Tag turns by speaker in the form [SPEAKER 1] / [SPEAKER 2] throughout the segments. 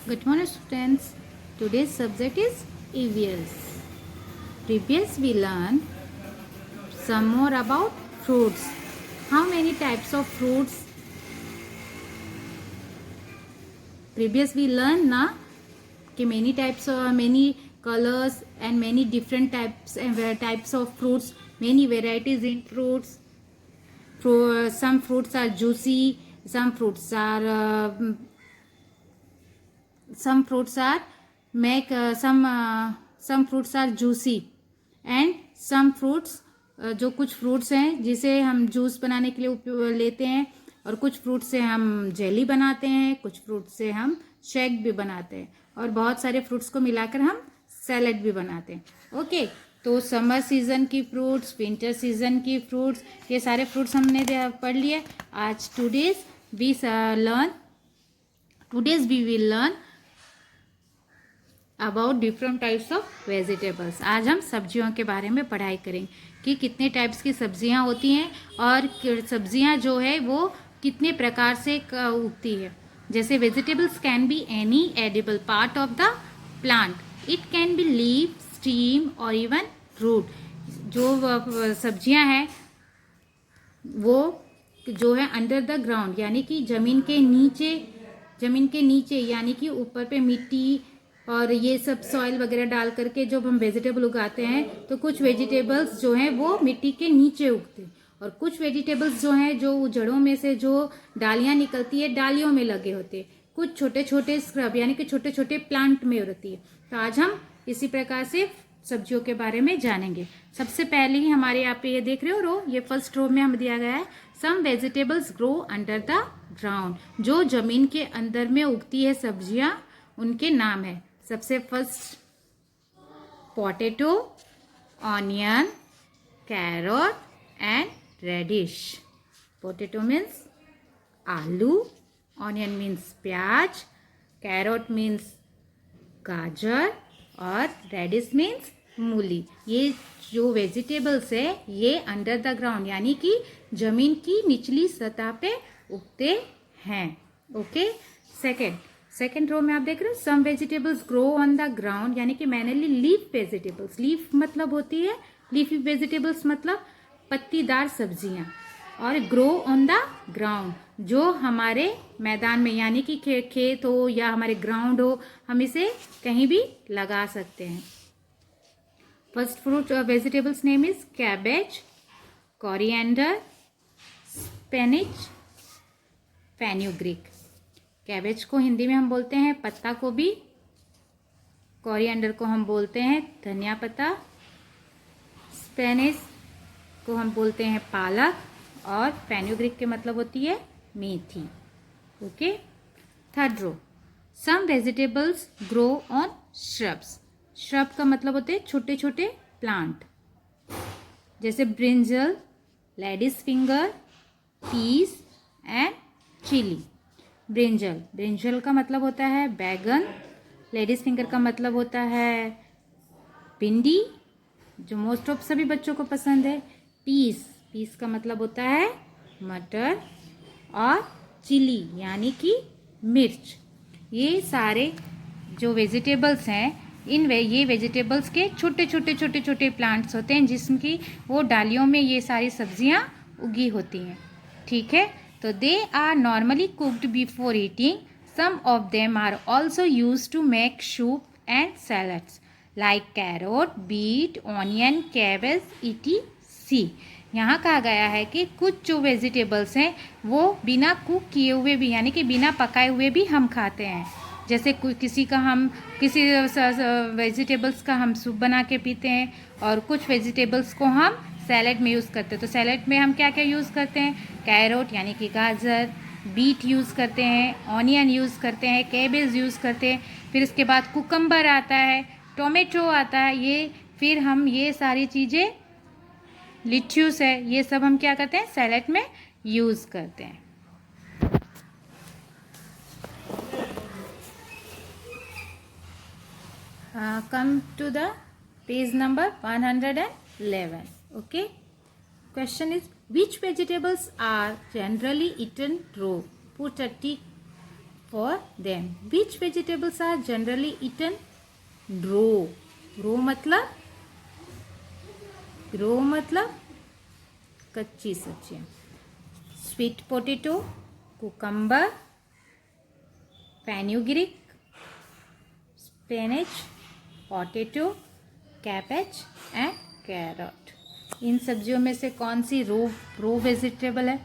[SPEAKER 1] Good morning, students. Today's subject is EVS. Previous we learned some more about fruits. How many types of fruits? Previous we learned na कि many types or many colors and many different types of fruits, many varieties in fruits. Some fruits are juicy, some fruits are some fruits are juicy and some fruits जो कुछ fruits हैं जिसे हम juice बनाने के लिए लेते हैं और कुछ फ्रूट से हम जेली बनाते हैं, कुछ फ्रूट से हम शेक भी बनाते हैं और बहुत सारे फ्रूट्स को मिलाकर हम सैलेड भी बनाते हैं। ओके, तो समर सीजन की फ्रूट्स, विंटर सीजन की फ्रूट्स, ये सारे फ्रूट्स हमने पढ़ लिए। आज today's we will learn about different types of vegetables. आज हम सब्जियों के बारे में पढ़ाई करेंगे कि कितने टाइप्स की सब्जियां होती हैं और सब्जियां जो है वो कितने प्रकार से उगती है। जैसे vegetables can be any edible part of the plant, it can be leave, steam और इवन रूट। जो सब्जियां हैं वो जो है अंडर द ग्राउंड यानी कि जमीन के नीचे यानी कि ऊपर पे मिट्टी और ये सब सॉइल वगैरह डाल करके जब हम वेजिटेबल उगाते हैं तो कुछ वेजिटेबल्स जो हैं वो मिट्टी के नीचे उगते हैं और कुछ वेजिटेबल्स जो हैं जो जड़ों में से जो डालियां निकलती है डालियों में लगे होते हैं, कुछ छोटे छोटे स्क्रब यानी कि छोटे छोटे प्लांट में होती है। तो आज हम इसी प्रकार से सब्जियों के बारे में जानेंगे। सबसे पहले ही हमारे यहाँ पे ये देख रहे हो रो, ये फर्स्ट रो में हम दिया गया है some vegetables grow under the ground. जो जमीन के अंदर में उगती है सब्जियां उनके नाम है। सबसे first potato, onion, carrot and radish. Potato means आलू, ऑनियन मीन्स प्याज, कैरोट मीन्स गाजर और रेडिश मीन्स मूली। ये जो वेजिटेबल्स है ये अंडर द ग्राउंड यानी कि जमीन की निचली सतह पे उगते हैं। ओके, सेकेंड रो में आप देख रहे हो some vegetables grow on the ground यानी कि मैनली लीफ वेजिटेबल्स। लीफ मतलब होती है, लीफी वेजिटेबल्स मतलब पत्तीदार सब्जियां, और ग्रो ऑन द ग्राउंड जो हमारे मैदान में यानी कि खेत हो या हमारे ग्राउंड हो, हम इसे कहीं भी लगा सकते हैं। First fruit vegetables name is cabbage, coriander, spinach, fenugreek. Cabbage को हिंदी में हम बोलते हैं पत्ता गोभी, कोरिएंडर को हम बोलते हैं धनिया पत्ता, स्पेनिश को हम बोलते हैं पालक और फेन्यूग्रीक के मतलब होती है मेथी। Okay, third row some vegetables grow on shrubs. Shrub का मतलब होते हैं छोटे छोटे प्लांट, जैसे brinjal, ladies finger, peas and chilli. Brinjal का मतलब होता है बैगन, लेडीज फिंगर का मतलब होता है भिंडी जो मोस्ट ऑफ सभी बच्चों को पसंद है, पीस का मतलब होता है मटर और चिली यानी कि मिर्च। ये सारे जो वेजिटेबल्स हैं ये वेजिटेबल्स के छोटे छोटे प्लांट्स होते हैं जिसकी वो डालियों में ये सारी सब्जियां उगी होती हैं। ठीक है, तो they are normally cooked before eating. Some of them are also use to make soup and salads like carrot, beet, onion, cabbage, etc। यहाँ कहा गया है कि कुछ जो वेजिटेबल्स हैं वो बिना कुक किए हुए भी यानी कि बिना पकाए हुए भी हम खाते हैं। जैसे किसी वेजिटेबल्स का हम सूप बना के पीते हैं और कुछ वेजिटेबल्स को हम सैलेड में यूज़ करते हैं। तो सैलेड में हम क्या क्या यूज़ करते हैं, कैरोट यानी कि गाजर, बीट यूज़ करते हैं, ऑनियन यूज़ करते हैं, कैबेज यूज़ करते हैं, फिर इसके बाद कुकम्बर आता है, टोमेटो आता है, ये फिर हम ये सारी चीज़ें, लिट्यूस है, ये सब हम क्या करते हैं सैलेड में यूज़ करते हैं। Come to the page number 111. Okay, question is which vegetables are generally eaten raw? Put a tick for them. Which vegetables are generally eaten raw? raw मतलब कच्ची सब्जियाँ. Sweet potato, cucumber, fenugreek, spinach, potato, cabbage and carrot. इन सब्जियों में से कौन सी रो vegetable है?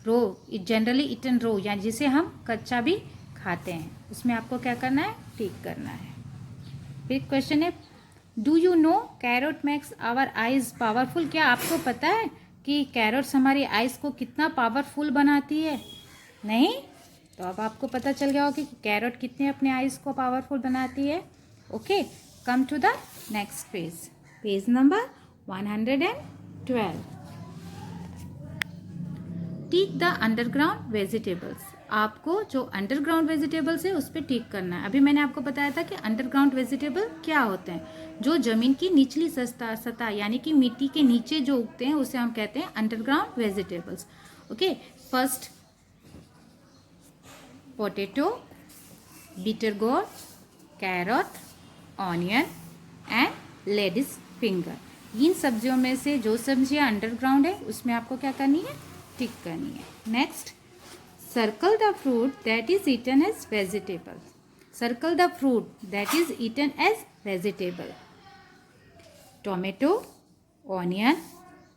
[SPEAKER 1] रो generally eaten रो, यानी जिसे हम कच्चा भी खाते हैं. उसमें आपको क्या करना है? टिक करना है. फिर क्वेश्चन है, do you know carrot makes our eyes powerful? क्या आपको पता है कि कैरोट्स हमारी आइज को कितना पावरफुल बनाती है? नहीं? तो अब आपको पता चल गया होगा कि कैरोट कितने अपने आइज को पावरफुल बनाती है. Okay, come to the next page. Page number 112. Tick the underground vegetables. आपको जो अंडरग्राउंड वेजिटेबल्स है उस पर टिक करना है. अभी मैंने आपको बताया था कि अंडरग्राउंड वेजिटेबल क्या होते हैं. जो जमीन की निचली सतह यानी कि मिट्टी के नीचे जो उगते हैं उसे हम कहते हैं underground vegetables. Okay, first potato, bitter gourd, carrot, onion and ladies finger. इन सब्जियों में से जो सब्जियां अंडरग्राउंड है उसमें आपको क्या करनी है? टिक करनी है. Next, circle the fruit that is eaten as vegetable. Circle the fruit that is eaten as vegetable. Tomato, onion,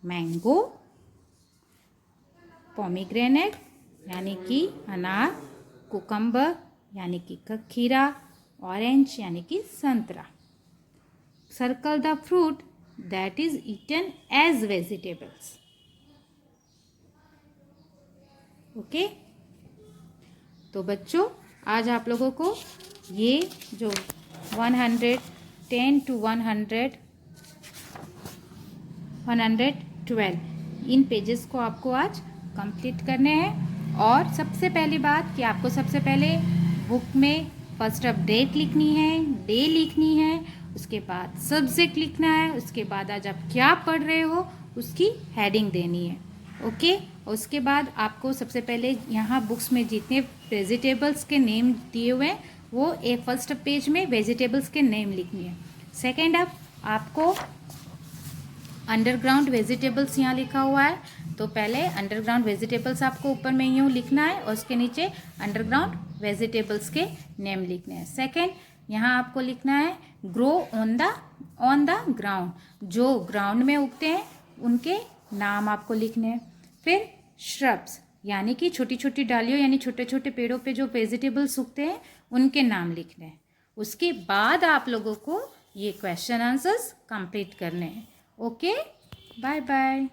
[SPEAKER 1] mango, pomegranate यानी कि अनार, कुकम्बर यानी कि खीरा, ऑरेंज यानी कि संतरा. Circle the fruit that is eaten as vegetables. Okay, तो बच्चों आज आप लोगों को ये जो 110 to 112 इन पेजेस को आपको आज कंप्लीट करने हैं. और सबसे पहली बात कि आपको सबसे पहले बुक में फर्स्ट ऑफ डेट लिखनी है, डे लिखनी है, उसके बाद सब्जेक्ट लिखना है, उसके बाद आज आप क्या पढ़ रहे हो उसकी हेडिंग देनी है. ओके, उसके बाद आपको सबसे पहले यहाँ बुक्स में जितने वेजिटेबल्स के नेम दिए हुए हैं वो फर्स्ट पेज में वेजिटेबल्स के नेम लिखनी है. सेकेंड आपको अंडरग्राउंड वेजिटेबल्स यहाँ लिखा हुआ है, तो पहले अंडरग्राउंड वेजिटेबल्स आपको ऊपर में यूँ लिखना है और उसके नीचे अंडरग्राउंड वेजिटेबल्स के नेम लिखने हैं. सेकेंड, यहाँ आपको लिखना है ग्रो ऑन द ग्राउंड. जो ग्राउंड में उगते हैं उनके नाम आपको लिखने हैं. फिर श्रब्स यानी कि छोटी छोटी डालियों यानी छोटे छोटे पेड़ों पे जो वेजिटेबल्स उगते हैं उनके नाम लिखने हैं. उसके बाद आप लोगों को ये क्वेश्चन आंसर्स कंप्लीट करने हैं. Okay, bye bye.